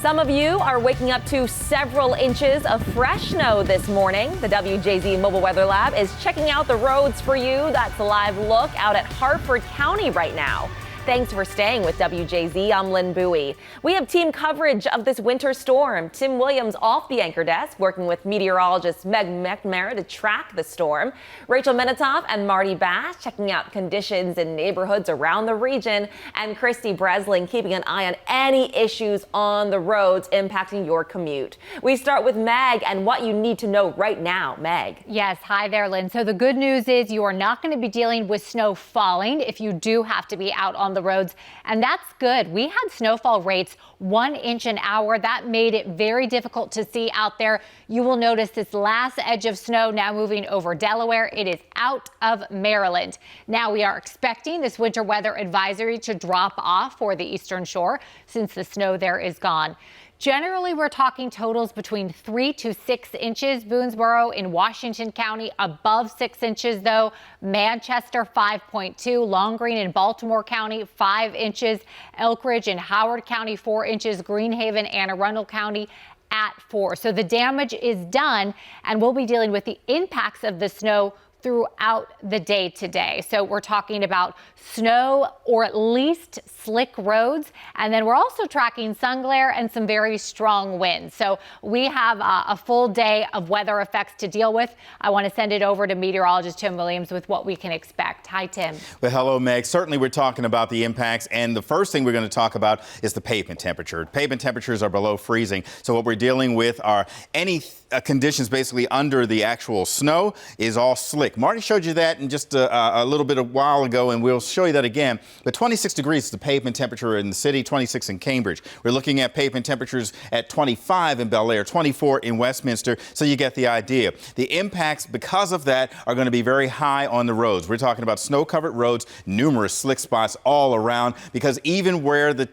Some of you are waking up to several inches of fresh snow this morning. The WJZ Mobile Weather Lab is checking out the roads for you. That's a live look out at Hartford County right now. Thanks for staying with WJZ. I'm Lynn Bowie. We have team coverage of this winter storm. Tim Williams off the anchor desk, working with meteorologist Meg McNamara to track the storm. Rachel Menitoff and Marty Bass checking out conditions in neighborhoods around the region. And Christy Breslin keeping an eye on any issues on the roads impacting your commute. We start with Meg and what you need to know right now. Meg. Yes, hi there, Lynn. So the good news is you are not going to be dealing with snow falling if you do have to be out on the roads, and that's good. We had snowfall rates 1 inch an hour. That made it very difficult to see out there. You will notice this last edge of snow now moving over Delaware. It is out of Maryland. Now we are expecting this winter weather advisory to drop off for the eastern shore since the snow there is gone. Generally, we're talking totals between 3 to 6 inches. Boonesboro in Washington County above 6 inches, though. Manchester 5.2. Long Green in Baltimore County 5 inches. Elk Ridge in Howard County 4 inches. Greenhaven, Anne Arundel County at 4. So the damage is done, and we'll be dealing with the impacts of the snow throughout the day today. So we're talking about snow or at least slick roads. And then we're also tracking sun glare and some very strong winds. So we have a full day of weather effects to deal with. I want to send it over to meteorologist Tim Williams with what we can expect. Hi, Tim. Well, hello, Meg. Certainly we're talking about the impacts. And the first thing we're going to talk about is the pavement temperature. Pavement temperatures are below freezing. So what we're dealing with are any conditions basically under the actual snow is all slick. Marty showed you that in just a little bit a while ago, and we'll show you that again. But 26 degrees is the pavement temperature in the city, 26 in Cambridge. We're looking at pavement temperatures at 25 in Bel Air, 24 in Westminster, so you get the idea. The impacts because of that are going to be very high on the roads. We're talking about snow-covered roads, numerous slick spots all around, because even where the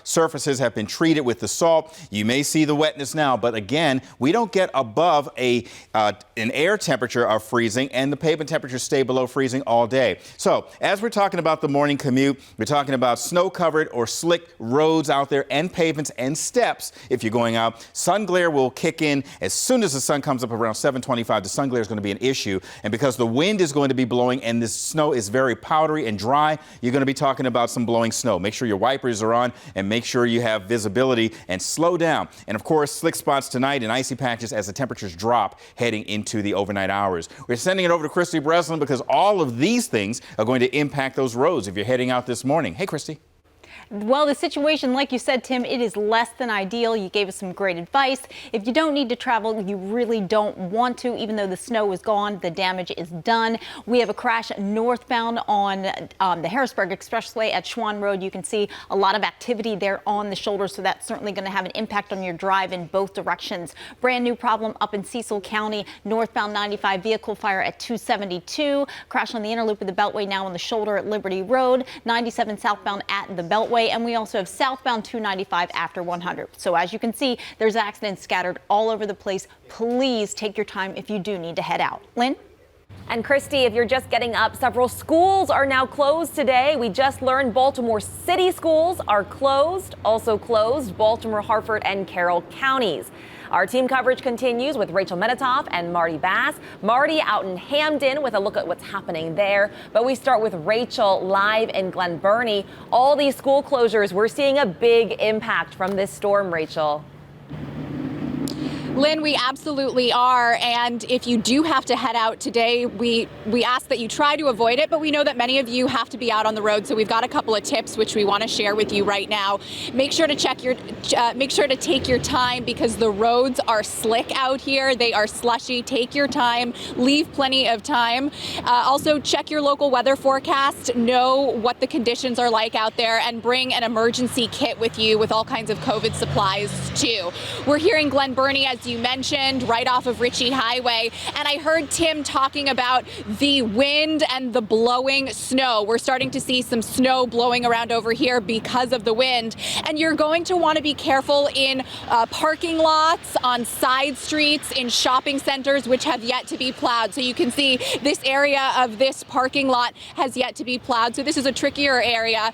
surfaces have been treated with the salt, you may see the wetness now, but again, we don't get above an air temperature of freezing, and the pavement temperatures stay below freezing all day. So as we're talking about the morning commute, we're talking about snow-covered or slick roads out there and pavements and steps. If you're going out, sun glare will kick in as soon as the sun comes up around 7:25. The sun glare is going to be an issue, and because the wind is going to be blowing and this snow is very powdery and dry, you're going to be talking about some blowing snow. Make sure your wipers are on and make sure you have visibility and slow down. And of course, slick spots tonight and icy patches as the temperatures drop heading into the overnight hours. We're sending it over to Christy Breslin because all of these things are going to impact those roads if you're heading out this morning. Hey, Christy. Well, the situation, like you said, Tim, it is less than ideal. You gave us some great advice. If you don't need to travel, you really don't want to. Even though the snow is gone, the damage is done. We have a crash northbound on the Harrisburg Expressway at Schwann Road. You can see a lot of activity there on the shoulder, so that's certainly going to have an impact on your drive in both directions. Brand new problem up in Cecil County, northbound 95 vehicle fire at 272. Crash on the inner loop of the Beltway now on the shoulder at Liberty Road. 97 southbound at the Beltway. And we also have southbound 295 after 100. So as you can see, there's accidents scattered all over the place. Please take your time if you do need to head out. Lynn? And Christy, if you're just getting up, several schools are now closed today. We just learned Baltimore City schools are closed, also closed Baltimore, Hartford, and Carroll counties. Our team coverage continues with Rachel Menitoff and Marty Bass. Marty out in Hamden with a look at what's happening there. But we start with Rachel live in Glen Burnie. All these school closures, we're seeing a big impact from this storm, Rachel. Lynn, we absolutely are. And if you do have to head out today, we ask that you try to avoid it. But we know that many of you have to be out on the road. So we've got a couple of tips which we want to share with you right now. Make sure to take your time because the roads are slick out here. They are slushy. Take your time. Leave plenty of time. Also, check your local weather forecast. Know what the conditions are like out there and bring an emergency kit with you with all kinds of COVID supplies too. We're here in Glen Burnie, as you mentioned, right off of Ritchie Highway. And I heard Tim talking about the wind and the blowing snow. We're starting to see some snow blowing around over here because of the wind. And you're going to want to be careful in parking lots, on side streets, in shopping centers, which have yet to be plowed. So you can see this area of this parking lot has yet to be plowed. So this is a trickier area.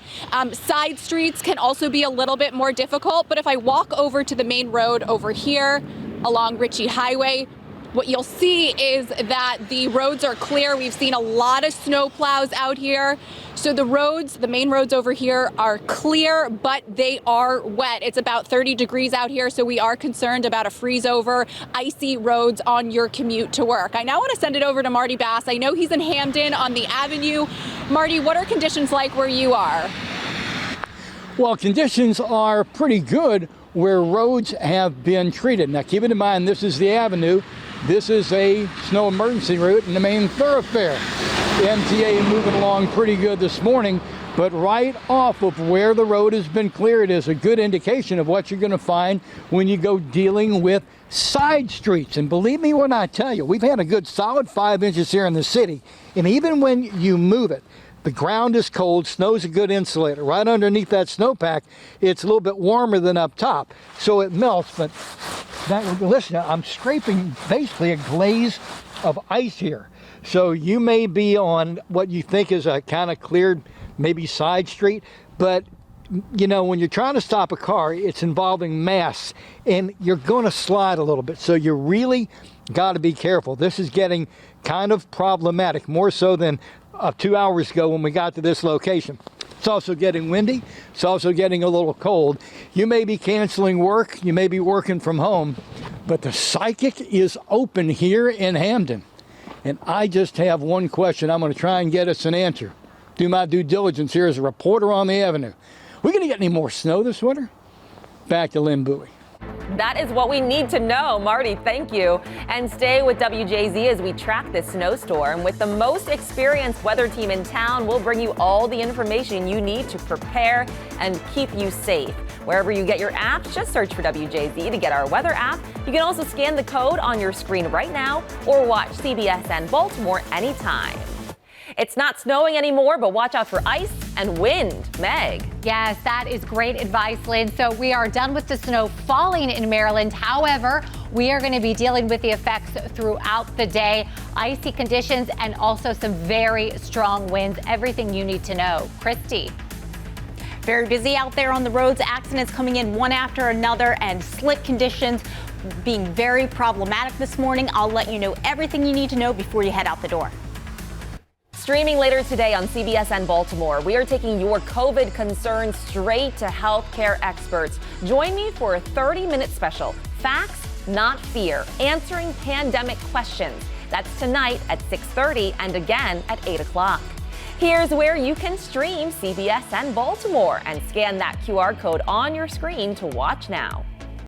Side streets can also be a little bit more difficult, but if I walk over to the main road over here along Ritchie Highway, what you'll see is that the roads are clear. We've seen a lot of snow plows out here. So the roads, the main roads over here are clear, but they are wet. It's about 30 degrees out here, so we are concerned about a freeze over, icy roads on your commute to work. I now want to send it over to Marty Bass. I know he's in Hamden on the Avenue. Marty, what are conditions like where you are? Well, conditions are pretty good where roads have been treated. Now, keep it in mind, this is the Avenue. This is a snow emergency route in the main thoroughfare. The MTA moving along pretty good this morning, but right off of where the road has been cleared is a good indication of what you're going to find when you go dealing with side streets. And believe me when I tell you, we've had a good solid 5 inches here in the city, and even when you move it, the ground is cold, snow's a good insulator. Right underneath that snowpack, it's a little bit warmer than up top, so it melts. But listen, I'm scraping basically a glaze of ice here. So you may be on what you think is a kind of cleared, maybe side street, but you know, when you're trying to stop a car, it's involving mass, and you're going to slide a little bit. So you really got to be careful. This is getting kind of problematic, more so than 2 hours ago when we got to this location. It's also getting windy. It's also getting a little cold. You may be canceling work. You may be working from home, but the psychic is open here in Hamden. And I just have one question. I'm going to try and get us an answer. Do my due diligence here as a reporter on the Avenue. We going to get any more snow this winter? Back to Lynn Bowie. That is what we need to know. Marty, thank you. And stay with WJZ as we track this snowstorm. With the most experienced weather team in town, we'll bring you all the information you need to prepare and keep you safe. Wherever you get your apps, just search for WJZ to get our weather app. You can also scan the code on your screen right now or watch CBSN Baltimore anytime. It's not snowing anymore, but watch out for ice and wind. Meg. Yes, that is great advice, Lynn. So we are done with the snow falling in Maryland. However, we are going to be dealing with the effects throughout the day. Icy conditions and also some very strong winds. Everything you need to know. Christy. Very busy out there on the roads. Accidents coming in one after another and slick conditions being very problematic this morning. I'll let you know everything you need to know before you head out the door. Streaming later today on CBSN Baltimore, we are taking your COVID concerns straight to healthcare experts. Join me for a 30-minute special, Facts, Not Fear, answering pandemic questions. That's tonight at 6:30 and again at 8 o'clock. Here's where you can stream CBSN Baltimore and scan that QR code on your screen to watch now.